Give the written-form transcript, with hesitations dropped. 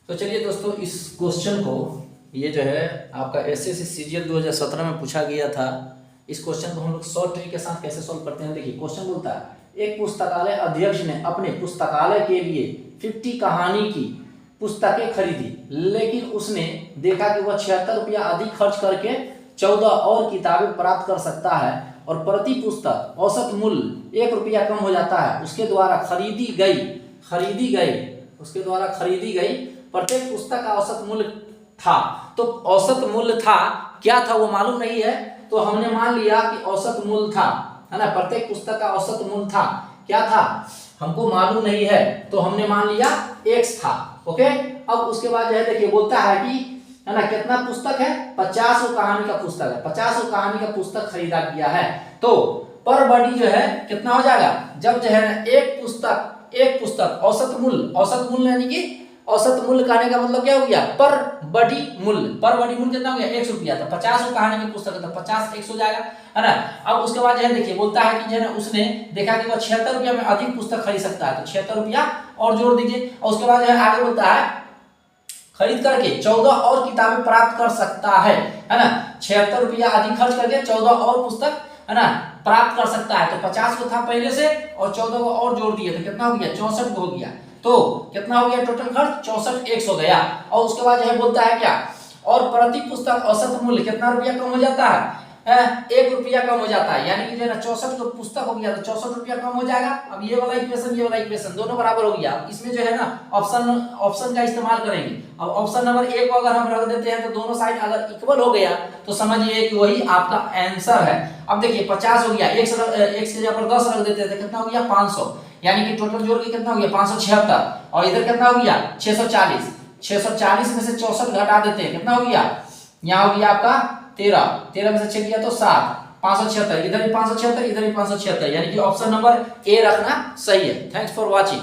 तो चलिए दोस्तों, इस क्वेश्चन को, ये जो है आपका एसएससी सीजीएल 2017 में पूछा गया था। इस क्वेश्चन को हम लोग शॉर्ट ट्रिक के साथ कैसे सॉल्व करते हैं। देखिए क्वेश्चन बोलता है, एक पुस्तकालय अध्यक्ष ने अपने पुस्तकालय के लिए 50 कहानी की पुस्तकें खरीदी, लेकिन उसने देखा कि वह 76 रुपया अधिक खर्च करके 14 और किताबें प्राप्त कर सकता है और प्रति पुस्तक औसत मूल्य 1 रुपया कम हो जाता है। उसके द्वारा खरीदी गई प्रत्येक पुस्तक का औसत मूल्य था। तो औसत मूल्य था, क्या था वो मालूम नहीं है, तो हमने मान लिया कि औसत मूल्य था, है ना। प्रत्येक पुस्तक का औसत मूल्य था, क्या था हमको मालूम नहीं है, तो हमने मान लिया x था। ओके, अब उसके बाद जो है देखिए बोलता है कि, है ना, कितना पुस्तक है, 50 कहानी का पुस्तक है, 50 कहानी का पुस्तक खरीदा गया है। तो पर बडी जो है कितना हो जाएगा, जब जो है ना एक पुस्तक औसत मूल्य यानी कि औसत मूल्य कहने का मतलब क्या हो गया, पर बडी मूल्य कितना हो गया, 100 रुपया। तो 50 कहानी की पुस्तक है तो 50 100 जाएगा, है ना। अब उसके बाद जो है देखिए बोलता है कि जो है ना उसने देखा कि वह 76 रुपया में अधिक पुस्तक खरीद सकता है, तो 76 रुपया और जोड़ दीजिए। और उसके बाद जो है आगे बोलता है खरीद करके 14 और किताबें प्राप्त कर सकता है ना। 76 रुपया अधिक खर्च करके 14 और पुस्तक, है ना, प्राप्त कर सकता है। तो 50 को था पहले से और 14 को और जोड़ दिए तो कितना हो गया, 64 हो गया। तो कितना हो गया टोटल खर्च, 64 100 गया। और उसके बाद यह बोलता है क्या, और प्रति पुस्तक औसत मूल्य कितना रुपया कम हो जाता है, 1 रुपया कम हो जाता है। यानी कि जो है ना 64 को पुस्तक हो गया तो 64 रुपया कम हो जाएगा। अब ये वाला इक्वेशन दोनों बराबर हो गया। इसमें जो है ना ऑप्शन का इस्तेमाल करेंगे। अब ऑप्शन नंबर 1 को अगर हम रख देते हैं तो दोनों साइड अगर इक्वल हो गया तो समझिए कि वही आपका आंसर है। अब देखिए 50 हो गया, एक से जगह पर 10 रख देते हैं तो कितना हो गया 500, यानी कि टोटल जोड़ के कितना हो गया 576। और इधर कितना हो गया 640 में से 64 घटा देते हैं, कितना हो गया, यहाँ हो गया आपका 13 में से 6 गया तो 7, 576। इधर भी 576, इधर भी 576, यानी कि ऑप्शन नंबर ए रखना सही है। Thanks for watching.